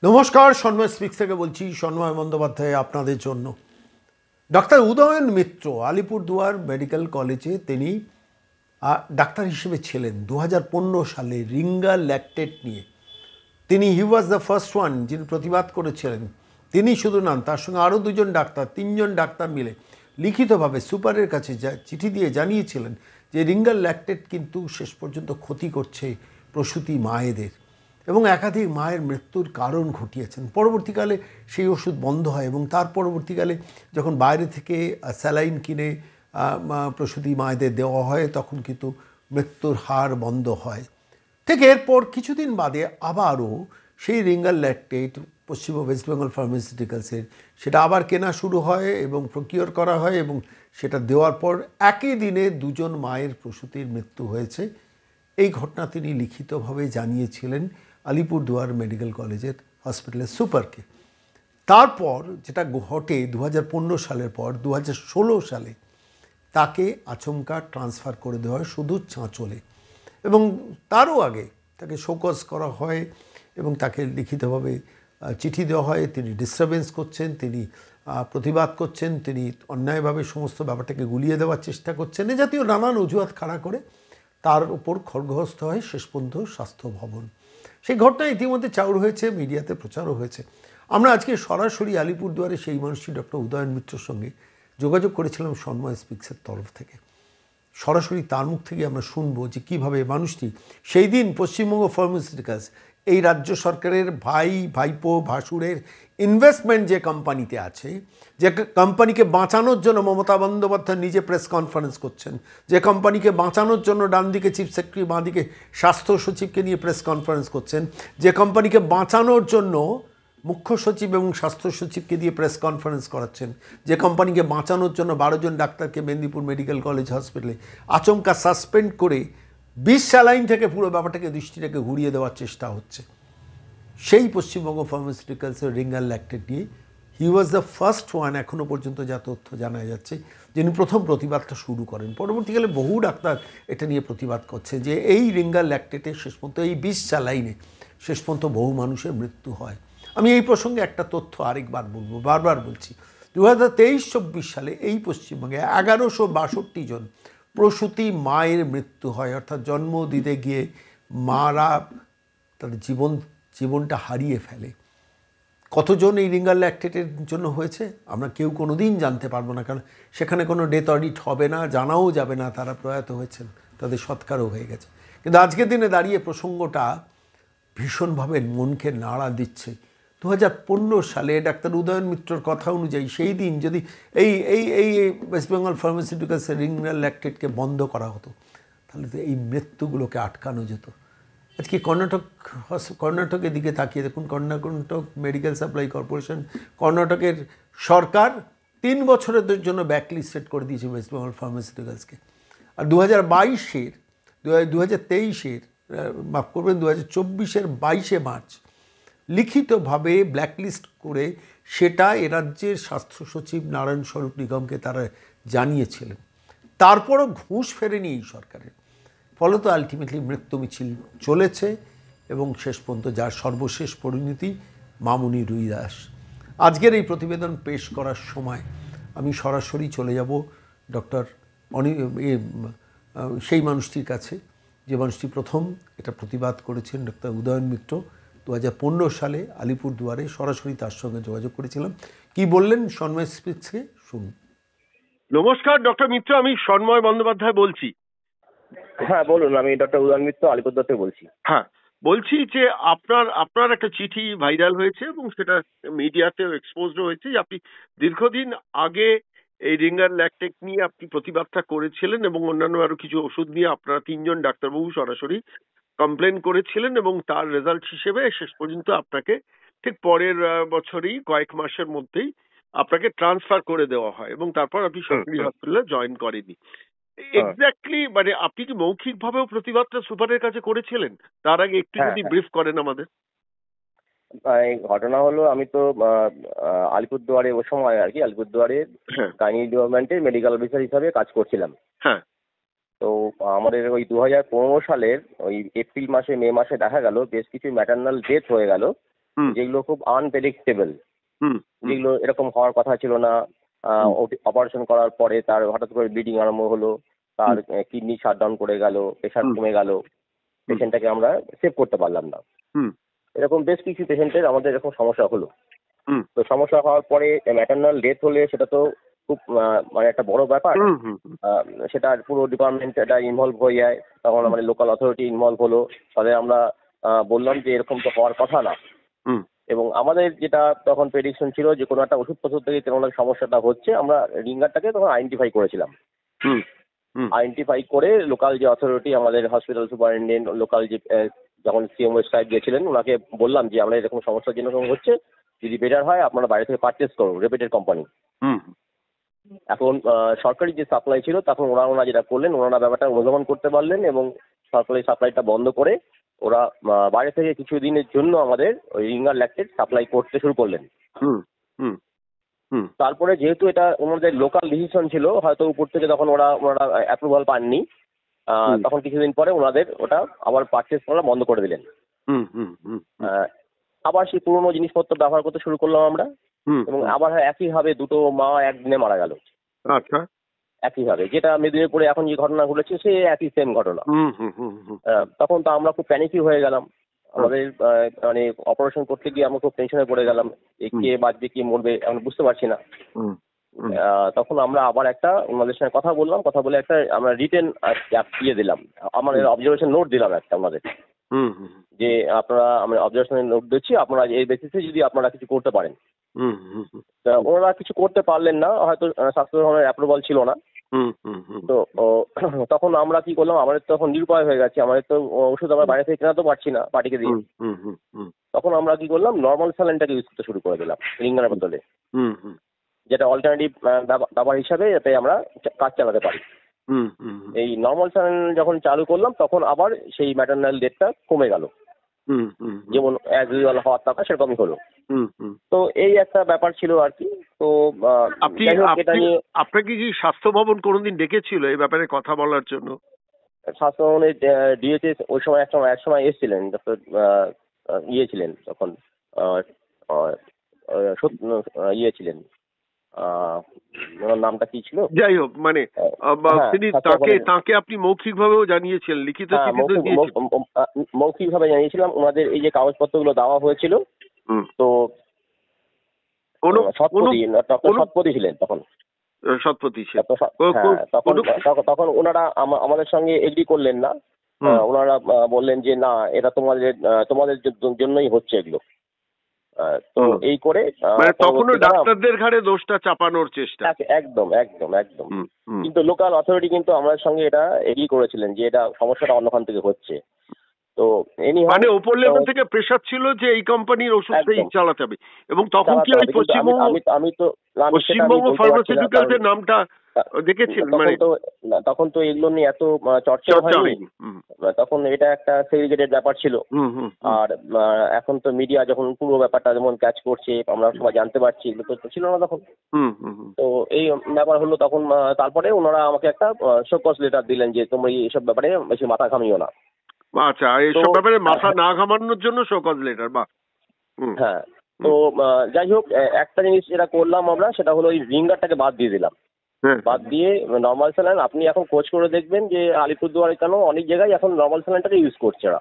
নমস্কার, সন্ময় স্পিক্স থেকে বলছি। সন্ময় বন্দ্যোপাধ্যায় আপনাদের জন্য। ডাক্তার উদয়ন মিত্র আলিপুরদুয়ার মেডিকেল কলেজে তিনি ডাক্তার হিসেবে ছিলেন 2015 সালে রিঙ্গার ল্যাকটেট নিয়ে। তিনি হি ওয়াজ দ্য ফার্স্ট ওয়ান যিনি প্রতিবাদ করেছিলেন। তিনি শুধু নন, তার সঙ্গে আরও তিনজন ডাক্তার মিলে লিখিতভাবে সুপারের কাছে চিঠি দিয়ে জানিয়েছিলেন যে রিঙ্গার ল্যাকটেট কিন্তু শেষ পর্যন্ত ক্ষতি করছে প্রসূতি মায়েদের এবং একাধিক মায়ের মৃত্যুর কারণ ঘটিয়েছেন। পরবর্তীকালে সেই ওষুধ বন্ধ হয় এবং তার পরবর্তীকালে যখন বাইরে থেকে স্যালাইন কিনে প্রসূতি মায়েদের দেওয়া হয় তখন কিন্তু মৃত্যুর হার বন্ধ হয়। ঠিক এরপর কিছুদিন বাদে আবারও সেই ringer lactate Paschimbanga West Bengal ফার্মাসিউটিক্যালসের সেটা আবার কেনা শুরু হয় এবং প্রকিওর করা হয় এবং সেটা দেওয়ার পর একই দিনে দুজন মায়ের প্রসূতির মৃত্যু হয়েছে। এই ঘটনা তিনি লিখিতভাবে জানিয়েছিলেন আলিপুরদুয়ার মেডিকেল কলেজের হসপিটালের সুপারকে। তারপর যেটা ঘটে 2015 সালের পর 2016 সালে তাকে আচমকা ট্রান্সফার করে দেওয়া হয় শুধু চাঁচলে এবং তারও আগে তাকে শোকজ করা হয় এবং তাকে লিখিতভাবে চিঠি দেওয়া হয় তিনি ডিস্টারবেন্স করছেন, তিনি প্রতিবাদ করছেন, তিনি অন্যায়ভাবে সমস্ত ব্যাপারটাকে গুলিয়ে দেওয়ার চেষ্টা করছেন। এ জাতীয় নানান অজুহাত খাড়া করে তার উপর খড়গহস্ত হয় শেষ পর্যন্ত স্বাস্থ্য ভবন। সেই ঘটনা ইতিমধ্যে চাউর হয়েছে, মিডিয়াতে প্রচারও হয়েছে। আমরা আজকে সরাসরি আলিপুরদুয়ারে সেই মানুষটি ডক্টর উদয়ন মিত্রর সঙ্গে যোগাযোগ করেছিলাম সন্ময় স্পিক্সের তরফ থেকে। সরাসরি তার মুখ থেকে আমরা শুনবো যে কীভাবে মানুষটি সেই দিন পশ্চিমবঙ্গ ফার্মাসিউটিক্যালস এই রাজ্য সরকারের ভাইপো ভাসুরের ইনভেস্টমেন্ট যে কোম্পানিতে আছে, যে কোম্পানিকে বাঁচানোর জন্য মমতা বন্দ্যোপাধ্যায় নিজে প্রেস কনফারেন্স করছেন, যে কোম্পানিকে বাঁচানোর জন্য ডান দিকে চিফ সেক্রেটারি, বাঁ দিকে স্বাস্থ্য সচিবকে নিয়ে প্রেস কনফারেন্স করছেন, যে কোম্পানিকে বাঁচানোর জন্য মুখ্য সচিব এবং স্বাস্থ্য সচিবকে দিয়ে প্রেস কনফারেন্স করাচ্ছেন, যে কোম্পানিকে বাঁচানোর জন্য 12 জন ডাক্তারকে মেদিনীপুর মেডিকেল কলেজ হসপিটালে আচমকা সাসপেন্ড করে 20 স্যালাইন থেকে পুরো ব্যাপারটাকে দৃষ্টিটাকে ঘুরিয়ে দেওয়ার চেষ্টা হচ্ছে। সেই পশ্চিমবঙ্গ ফার্মাসিউটিক্যালসের রিঙ্গার ল্যাকটেট নিয়ে হি ওয়াজ দ্য ফার্স্ট ওয়ান, এখনও পর্যন্ত যা তথ্য জানা যাচ্ছে, যিনি প্রথম প্রতিবাদটা শুরু করেন। পরবর্তীকালে বহু ডাক্তার এটা নিয়ে প্রতিবাদ করছে যে এই রিঙ্গার ল্যাকটেটে শেষ পর্যন্ত এই 20 স্যালাইনে শেষ পর্যন্ত বহু মানুষের মৃত্যু হয়। আমি এই প্রসঙ্গে একটা তথ্য আরেকবার বলবো, বারবার বলছি, 2023-24 সালে এই পশ্চিমবঙ্গে 1162 জন প্রসূতি মায়ের মৃত্যু হয়, অর্থাৎ জন্ম দিতে গিয়ে মারা তাদের জীবনটা হারিয়ে ফেলে। কতজন এই রিঙ্গার ল্যাকটেটের জন্য হয়েছে আমরা কেউ কোনো দিন জানতে পারবো না, কারণ সেখানে কোনো ডেথ অডিট হবে না, জানাও যাবে না তারা প্রয়াত হয়েছেন, তাদের সৎকারও হয়ে গেছে। কিন্তু আজকের দিনে দাঁড়িয়ে প্রসঙ্গটা ভীষণভাবে মনকে নাড়া দিচ্ছে। 2015 সালে ডাক্তার উদয়ন মিত্রর কথা অনুযায়ী সেই দিন যদি এই এই এই ওয়েস্ট বেঙ্গল ফার্মাসিউটিক্যালসের রিঙ্গার ল্যাকটেটকে বন্ধ করা হতো তাহলে তো এই মৃত্যুগুলোকে আটকানো যেত। আজকে কর্ণাটকের দিকে তাকিয়ে দেখুন, কর্ণাটক মেডিকেল সাপ্লাই কর্পোরেশন, কর্ণাটকের সরকার 3 বছরের জন্য ব্যাকলিস্টেড করে দিয়েছে ওয়েস্ট বেঙ্গল ফার্মাসিউটিক্যালসকে। আর 2023-এর মাফ করবেন 2024-এর 22শে মার্চ লিখিতভাবে ব্ল্যাকলিস্ট করে সেটা এ রাজ্যের স্বাস্থ্য সচিব নারায়ণ স্বরূপ নিগমকে তারা জানিয়েছিলেন। তারপরও ঘুষ ফেরেনি এই সরকারের, ফলত আলটিমেটলি মৃত্যু মিছিল চলেছে এবং শেষ পর্যন্ত যার সর্বশেষ পরিণতি মামুনি রুই দাস। আজকের এই প্রতিবেদন পেশ করার সময় আমি সরাসরি চলে যাব ডক্টর সেই মানুষটির কাছে যে মানুষটি প্রথম এটা প্রতিবাদ করেছেন, ডক্টর উদয়ন মিত্র। 2015 সালে আলিপুরদুয়ারে সরাসরি তার সঙ্গে যোগাযোগ করেছিলাম। কি বললেন সন্ময় স্পিক্সকে শুনুন। নমস্কার ডক্টর মিত্র, আমি সন্ময় বন্দ্যোপাধ্যায় বলছি। হ্যাঁ বলুন, আমি ডক্টর উদয়ন মিত্র আলিপুরদুয়ার থেকে বলছি। হ্যাঁ, বলছি যে আপনার একটা চিঠি ভাইরাল হয়েছে এবং সেটা মিডিয়াতেও এক্সপোজড হয়েছে যে আপনি দীর্ঘদিন আগে এই রিঙ্গার ল্যাকটেট নিয়ে আপনি প্রতিবাদটা করেছিলেন এবং অন্যান্য আরো কিছু ওষুধ নিয়ে আপনারা 3 জন ডাক্তারবাবু সরাসরি কমপ্লেন করেছিলেন এবং তার রেজাল্ট হিসেবে শেষ পর্যন্ত আপনাকে ঠিক পরের বছরই কয়েক মাসের মধ্যেই আপনাকে ট্রান্সফার করে দেওয়া হয় এবং তারপর আপনি সরকারি হসপিটালে জয়েন করেনি। এক্স্যাক্টলি মানে আপনি কি মৌখিক ভাবেও প্রতিবাদটা সুপারের কাছে করেছিলেন? তার আগে একটু যদি ব্রিফ করেন আমাদের। ঘটনা হলো, আমি তো আলিপুরদুয়ারে ওই সময় আর কি আলিপুরদুয়ারে গাইনি ডিপার্টমেন্টের মেডিকেল অফিসার হিসাবে কাজ করছিলাম। হ্যাঁ, তো আমাদের ওই 2015 সালের ওই এপ্রিল মাসে মে মাসে দেখা গেল বেশ কিছু ম্যাটার্নাল ডেথ হয়ে গেল হুম যেগুলো খুব আনপ্রেডিক্টেবল, হুম হুম যেগুলো এরকম হওয়ার কথা ছিল না। অপারেশন করার পরে তার হঠাৎ করে ব্লিডিং আরম্ভ হলো, তার কিডনি শাটডাউন করে গেল, প্রেশার হুম কমে গেল, পেশেন্টটাকে আমরা সেভ করতে পারলাম না। হুম এরকম বেশ কিছু পেশেন্টের আমাদের এরকম সমস্যা হলো। হুম তো সমস্যা হওয়ার পরে ম্যাটারনাল ডেথ হলে সেটা তো খুব মানে একটা বড় ব্যাপার। হুম হুম হুম সেটা পুরো ডিপার্টমেন্ট এটা ইনভলভ হয়ে যায়। তখন আমাদের লোকাল অথরিটি ইনভলভ হলো। তাদের আমরা বললাম যে এরকম তো হওয়ার কথা না। হুম এবং আমাদের যেটা তখন প্রেডিকশন ছিল যে কোনো একটা ওষুধ পত্র থেকে কোনো একটা সমস্যাটা হচ্ছে, আমরা রিঙ্গারটাকে তখন আইডেন্টিফাই করেছিলাম। হুম হুম আইডেন্টিফাই করে লোকাল যে অথরিটি, আমাদের হসপিটাল সুপারিনটেন্ডেন্ট, লোকাল যে যখন সিএমও সাহেব গিয়েছিলেন, ওনাকে বললাম যে আমরা এরকম সমস্যার জন্য এরকম হচ্ছে, যদি বেটার হয় আপনারা বাইরে থেকে পারচেস করুন, রেপুটেড কোম্পানি। হুম এখন সরকারি যে সাপ্লাই ছিল, তখন ওনারা যেটা করলেন, ওনারা ব্যাপারটা অনুধাবন করতে পারলেন এবং সরকারি সাপ্লাইটা বন্ধ করে ওরা বাইরে থেকে কিছুদিনের জন্য আমাদের ওই রিঙ্গার ল্যাকটেট সাপ্লাই করতে শুরু করলেন। হুম হুম হুম তারপরে যেহেতু এটা ওনাদের লোকাল ডিসিশন ছিল, হয়তো উপর থেকে তখন ওনারা অ্যাপ্রুভাল পাননি, তখন কিছুদিন পরে ওনাদের ওটা আবার পারচেস করা বন্ধ করে দিলেন। হুম হুম হুম আবার সেই পুরোনো জিনিসপত্র ব্যবহার করতে শুরু করলাম আমরা, হুম এবং আবার একইভাবে দুটো মা একদিনে মারা গেল। আচ্ছা একইভাবে যেটা মেদিনীপুরে এখন যে ঘটনা ঘটেছে, সে একই সেম ঘটনা। হুম হুম হুম হুম তখন তো আমরা খুব প্যানিকি হয়ে গেলাম। আমাদের মানে অপারেশন করতে গিয়ে আমরা খুব টেনশনে পড়ে গেলাম, কে বাঁচবে কে মরবে আমরা বুঝতে পারছি না। হুম তখন আমরা আবার একটা ওনাদের সঙ্গে কথা বললাম, কথা বলে একটা আমরা রিটেন দিয়ে দিলাম, আমাদের অবজারভেশন নোট দিলাম একটা ওনাদের, হুম হুম যে আপনারা আমরা অবজারভেশন নোট দিচ্ছি, আপনারা এই বেসিসে যদি আপনারা কিছু করতে পারেন। হুম হুম হুম তা ওনারা কিছু করতে পারলেন না, হয়তো স্বাস্থ্য ভবনের অ্যাপ্রুভাল ছিল না। হুম হুম হুম তো তখন আমরা কি করলাম, আমাদের তখন নিরুপায় হয়ে গেছে, আমাদের তো ওষুধ আমরা বাইরে থেকে কেনাতে পারছি না পার্টিকে দিয়ে। হুম হুম হুম তখন আমরা কি করলাম, নর্মাল স্যালাইনটাকে ইউজ করতে শুরু করে দিলাম রিঙ্গানের বদলে, হুম হুম যেটা অল্টারনেটিভ ব্যবহার হিসাবে যাতে আমরা কাজ চালাতে পারি। হুম হুম এই নর্মাল স্যালাইন যখন চালু করলাম, তখন আবার সেই ম্যাটারনাল ডেটটা কমে গেল, হুম হুম যেমন অ্যাজ ইউজুয়াল হওয়ার কথা সেরকমই হলো। হুম হুম তো এই একটা ব্যাপার ছিল আর কি। তো আপনি যাই হোক, এটা আপনি নিয়ে আপনাকে কি স্বাস্থ্য ভবন কোনোদিন ডেকেছিল এই ব্যাপারে কথা বলার জন্য? স্বাস্থ্য ভবনের ডিএচএস ওই সময় এক সময় এসেছিলেন, ডক্টর ইয়ে ছিলেন তখন, আহ, আহ, ইয়ে ছিলেন, ওনার নামটা কি ছিল? যাই হোক মানে হ্যাঁ, তিনি স্বাস্থ্য তাকে ভবনের, তাকে আপনি মৌখিকভাবেও জানিয়েছিলেন, লিখিত হ্যাঁ, চিঠি তো দিয়েছিলেন? মৌখিকভাবে জানিয়েছিলাম। ওনাদের এই যে কাগজপত্রগুলো দেওয়া হয়েছিল, হুম তো কোনো কোনো ডক্টর সৎপতি ছিলেন তখন। সৎপতি ছিল? হ্যাঁ, তখন ওনারা আমাদের সঙ্গে এগ্রি করলেন না। ওনারা বললেন যে না, এটা তোমাদের জন্যই হচ্ছে এগুলো। তো এই করে মানে তখনও পরবর্তীকালে ডাক্তারদের ঘাড়ে দোষটা চাপানোর চেষ্টা। একদম একদম একদম। হুম কিন্তু লোকাল অথরিটি কিন্তু আমাদের সঙ্গে এটা এগ্রি করেছিলেন যে এটা সমস্যাটা অন্যখান থেকে হচ্ছে। তো মানে ওপর লেভেল থেকে প্রেসার ছিল যে এই কোম্পানির ওষুধটাই চালাতে হবে। এবং তখন কি ওই পশ্চিমবঙ্গ ফার্মাসিউটিক্যালসের নামটা দেখেছিলেন? মানে তখন তো এগুলো নিয়ে এত চর্চা হয়নি। তখন এটা একটা সেগ্রিগেটেড ব্যাপার ছিল। আর এখন তো মিডিয়া যখন পুরো ব্যাপারটা যেমন ক্যাচ করছে, আমরা সবাই জানতে পারছি, এগুলো তো ছিল না তখন। তো এই ব্যাপার হলো তখন। তারপরে ওনারা আমাকে একটা শোকজ লেটার দিলেন যে তোমরা এইসব ব্যাপারে বেশি মাথা ঘামিও না। আচ্ছা, এইসব ব্যাপারে মাথা না ঘামানোর জন্য শোকজ লেটার। বাহ। হ্যাঁ, তো যাই হোক, একটা জিনিস যেটা করলাম আমরা, সেটা হলো ওই রিঙ্গারটাকে বাদ দিয়ে দিলাম। বাদ দিয়ে নর্মাল স্যালাইন, আপনি এখন খোঁজ করে দেখবেন যে আলিপুরদুয়ারে কেন অনেক জায়গায় এখন নর্মাল স্যালাইনটাকে ইউজ করছে ওরা।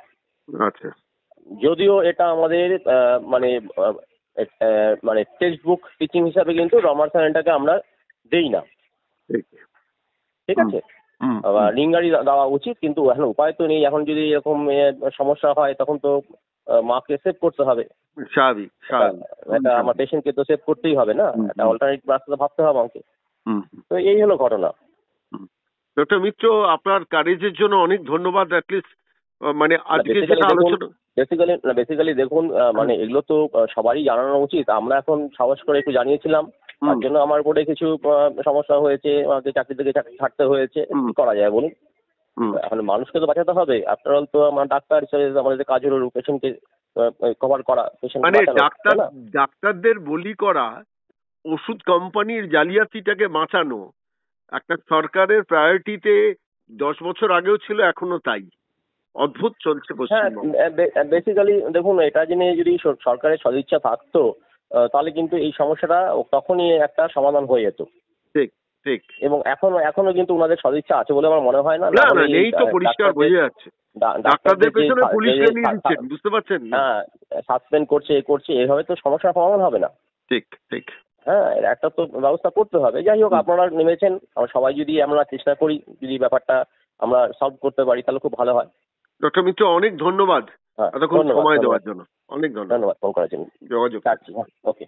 আচ্ছা, যদিও এটা আমাদের মানে টেক্সট বুক টিচিং হিসাবে কিন্তু নর্মাল স্যালাইনটাকে আমরা দেই না, ঠিক আছে? রিঙ্গারই দেওয়া উচিত, কিন্তু এখন উপায় তো নেই। এখন যদি এরকম সমস্যা হয়, তখন তো মাকে সেভ করতে হবে। স্বাভাবিক। এটা আমার পেশেন্টকে তো সেভ করতেই হবে না, একটা অল্টারনেটিভ রাস্তা ভাবতে হবে আমাকে। তো এই হলো ঘটনা। ডক্টর মিত্র, আপনার কারেজের জন্য অনেক ধন্যবাদ। অ্যাটলিস্ট মানে আজকে যেটা আলোচনা, বেসিক্যালি দেখুন, মানে এগুলো তো সবারই জানানো উচিত। আমরা এখন সাহস করে একটু জানিয়েছিলাম, তার জন্য আমার বোর্ডে কিছু সমস্যা হয়েছে, আমাকে চাকরি থেকে ছাড়তে হয়েছে। কি করা যায় বলুন? এখন মানুষকে তো বাঁচাতে হবে। আফটার অল তো আমার ডাক্তার হিসেবে আমাদের কাজ হলো পেশেন্টকে কভার করা, মানে ডাক্তারদের বলি করা, ওষুধ কোম্পানির জালিয়াতিটাকে বাঁচানো একটা সরকারের প্রায়োরিটিতে 10 বছর আগেও ছিল, এখনো তাই। অদ্ভুত চলছে হ্যাঁ, পশ্চিমবঙ্গে। বেসিক্যালি দেখুন, এটা জেনে যদি সরকারের সদিচ্ছা থাকতো তাহলে কিন্তু এই সমস্যাটা তখনই একটা সমাধান হয়ে যেত। ঠিক ঠিক। এবং এখনো কিন্তু ওনাদের সদিচ্ছা আছে বলে আমার মনে হয় না। না না, নেই তো, পরিষ্কার বোঝা যাচ্ছে। ডাক্তারদের পেছনে পুলিশ নিয়ে দিচ্ছেন, বুঝতে পারছেন না? হ্যাঁ, সাসপেন্ড করছে, এভাবে তো সমস্যার সমাধান হবে না। ঠিক ঠিক। হ্যাঁ, একটা তো ব্যবস্থা করতে হবে। যাই হোক, আপনারা নেমেছেন, আমরা সবাই যদি আমরা চেষ্টা করি, যদি ব্যাপারটা আমরা সলভ করতে পারি তাহলে খুব ভালো হয়। ডক্টর মিত্র, অনেক ধন্যবাদ এতক্ষণ সময় দেওয়ার জন্য। অনেক ধন্যবাদ ফোন করার জন্য। যোগাযোগ। রাখছি। ওকে।